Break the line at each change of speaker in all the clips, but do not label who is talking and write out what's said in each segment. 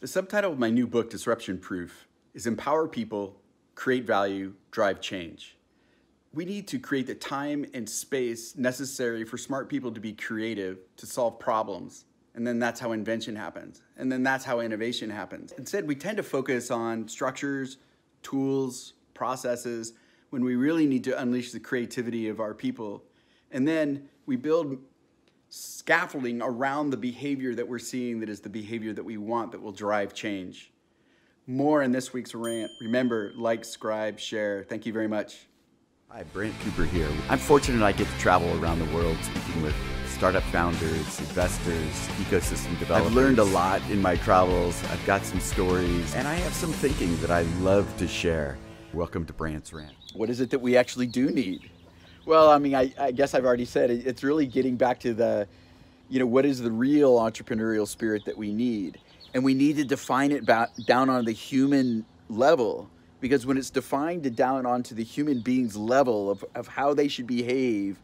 The subtitle of my new book, Disruption Proof, is Empower People, Create Value, Drive Change. We need to create the time and space necessary for smart people to be creative, to solve problems. And then that's how invention happens. And then that's how innovation happens. Instead, we tend to focus on structures, tools, processes, when we really need to unleash the creativity of our people. And then we build scaffolding around the behavior that we're seeing that is the behavior that we want that will drive change. More in this week's rant. Remember, like, subscribe, share. Thank you very much. Hi, Brant Cooper here. I'm fortunate I get to travel around the world speaking with startup founders, investors, ecosystem developers. I've learned a lot in my travels. I've got some stories, and I have some thinking that I love to share. Welcome to Brant's Rant. What is it that we actually do need? Well, I mean, I guess I've already said it. It's really getting back to the, what is the real entrepreneurial spirit that we need? And we need to define it down on the human level, because when it's defined down onto the human being's level of how they should behave,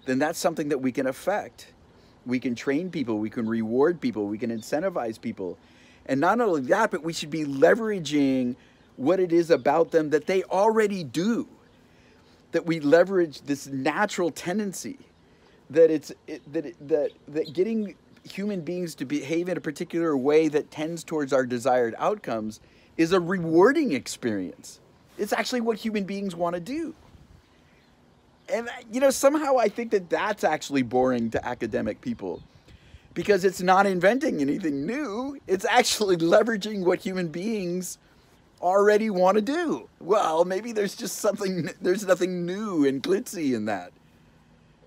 then that's something that we can affect. We can train people, we can reward people, we can incentivize people. And not only that, but we should be leveraging what it is about them that they already do. That we leverage this natural tendency, that getting human beings to behave in a particular way that tends towards our desired outcomes is a rewarding experience. It's actually what human beings want to do. And, somehow I think that that's actually boring to academic people, because it's not inventing anything new. It's actually leveraging what human beings already want to do. Well, maybe there's nothing new and glitzy in that.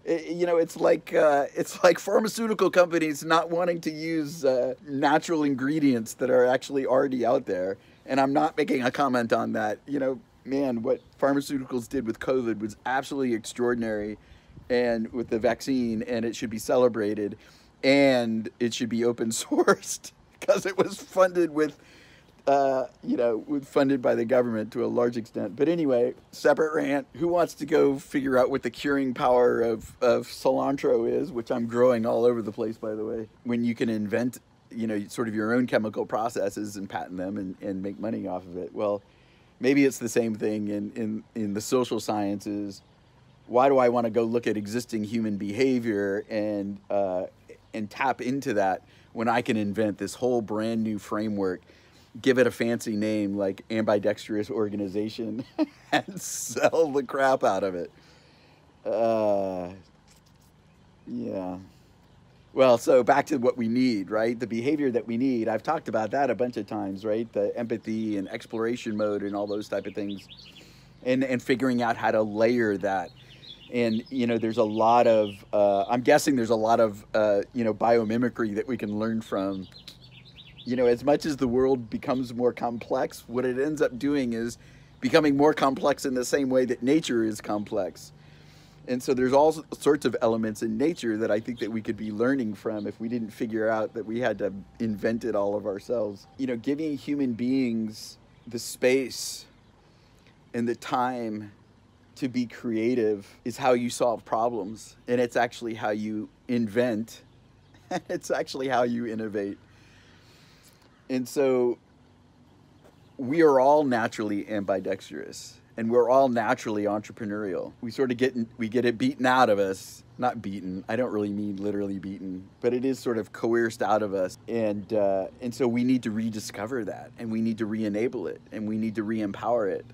It's like pharmaceutical companies not wanting to use natural ingredients that are actually already out there. And I'm not making a comment on that. Man, what pharmaceuticals did with COVID was absolutely extraordinary, and with the vaccine, and it should be celebrated, and it should be open sourced because it was funded funded by the government to a large extent. But anyway, separate rant. Who wants to go figure out what the curing power of cilantro is, which I'm growing all over the place, by the way, when you can invent, sort of your own chemical processes and patent them and make money off of it? Well, maybe it's the same thing in the social sciences. Why do I want to go look at existing human behavior and tap into that when I can invent this whole brand new framework, give it a fancy name like ambidextrous organization, and sell the crap out of it? Yeah. Well, so back to what we need, right? The behavior that we need. I've talked about that a bunch of times, right? The empathy and exploration mode and all those type of things, and figuring out how to layer that. And, there's a lot of, I'm guessing there's a lot of, biomimicry that we can learn from. As much as the world becomes more complex, what it ends up doing is becoming more complex in the same way that nature is complex. And so there's all sorts of elements in nature that I think that we could be learning from if we didn't figure out that we had to invent it all of ourselves. Giving human beings the space and the time to be creative is how you solve problems. And it's actually how you invent. It's actually how you innovate. And so we are all naturally ambidextrous, and we're all naturally entrepreneurial. We sort of get it beaten out of us. Not beaten, I don't really mean literally beaten, but it is sort of coerced out of us. And so we need to rediscover that, and we need to re-enable it, and we need to re-empower it.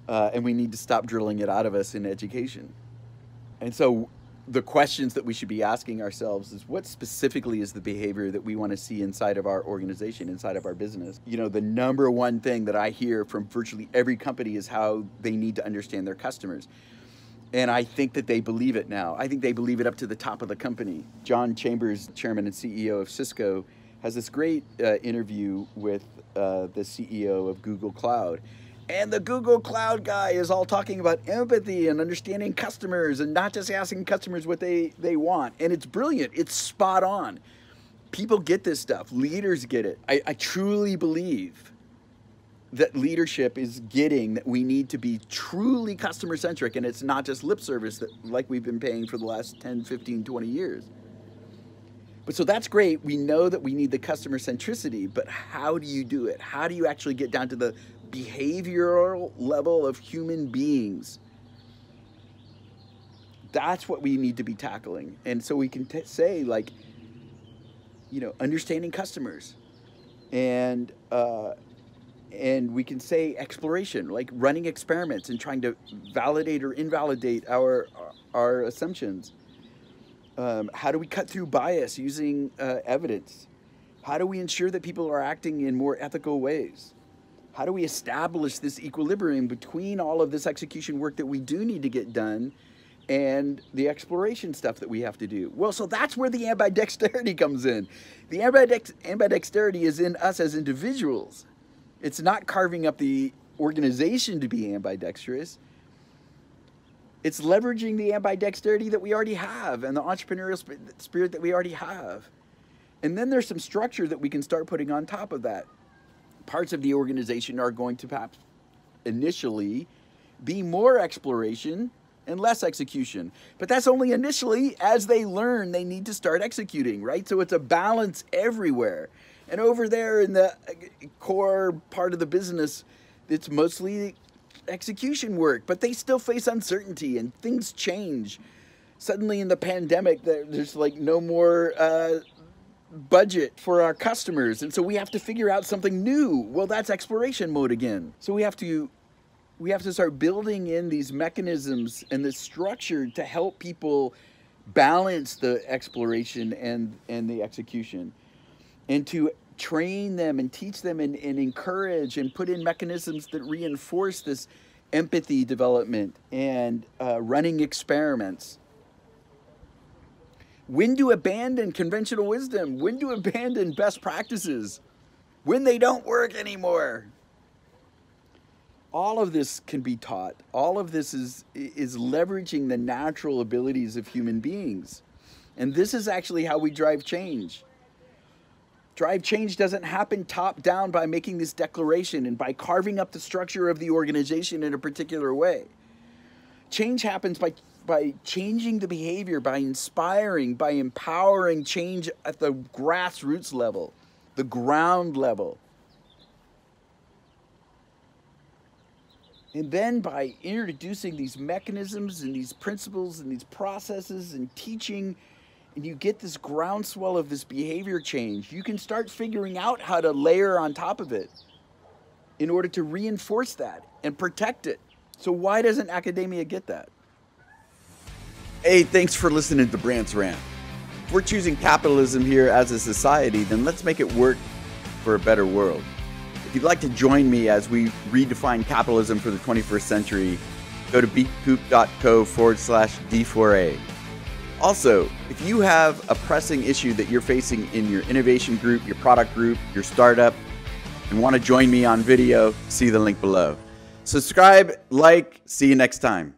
And we need to stop drilling it out of us in education. And so the questions that we should be asking ourselves is, what specifically is the behavior that we want to see inside of our organization, inside of our business? The number one thing that I hear from virtually every company is how they need to understand their customers. And I think that they believe it now. I think they believe it up to the top of the company. John Chambers, chairman and CEO of Cisco, has this great interview with the CEO of Google Cloud. And the Google Cloud guy is all talking about empathy and understanding customers and not just asking customers what they want. And it's brilliant. It's spot on. People get this stuff. Leaders get it. I truly believe that leadership is getting that we need to be truly customer-centric, and it's not just lip service that like we've been paying for the last 10, 15, 20 years. But so that's great. We know that we need the customer centricity, but how do you do it? How do you actually get down to the behavioral level of human beings? That's what we need to be tackling. And so we can say, like, you know, understanding customers, and we can say exploration, like running experiments and trying to validate or invalidate our assumptions. How do we cut through bias using evidence? How do we ensure that people are acting in more ethical ways? How do we establish this equilibrium between all of this execution work that we do need to get done and the exploration stuff that we have to do? Well, so that's where the ambidexterity comes in. The ambidexterity is in us as individuals. It's not carving up the organization to be ambidextrous. It's leveraging the ambidexterity that we already have and the entrepreneurial spirit that we already have. And then there's some structure that we can start putting on top of that. Parts of the organization are going to perhaps initially be more exploration and less execution. But that's only initially. As they learn, they need to start executing, right? So it's a balance everywhere. And over there in the core part of the business, it's mostly execution work, but they still face uncertainty and things change. Suddenly in the pandemic, there's like no more budget for our customers, and so we have to figure out something new. Well, that's exploration mode again. So we have to start building in these mechanisms and the structure to help people balance the exploration and the execution, and to train them and teach them and encourage and put in mechanisms that reinforce this empathy development and running experiments. When to abandon conventional wisdom, when to abandon best practices, when they don't work anymore. All of this can be taught. All of this is leveraging the natural abilities of human beings. And this is actually how we drive change. Drive change doesn't happen top down by making this declaration and by carving up the structure of the organization in a particular way. Change happens by changing the behavior, by inspiring, by empowering change at the grassroots level, the ground level. And then by introducing these mechanisms and these principles and these processes and teaching, and you get this groundswell of this behavior change, you can start figuring out how to layer on top of it in order to reinforce that and protect it. So why doesn't academia get that? Hey, thanks for listening to Brant's Rant. If we're choosing capitalism here as a society, then let's make it work for a better world. If you'd like to join me as we redefine capitalism for the 21st century, go to beatcoop.co/D4A. Also, if you have a pressing issue that you're facing in your innovation group, your product group, your startup, and want to join me on video, see the link below. Subscribe, like, see you next time.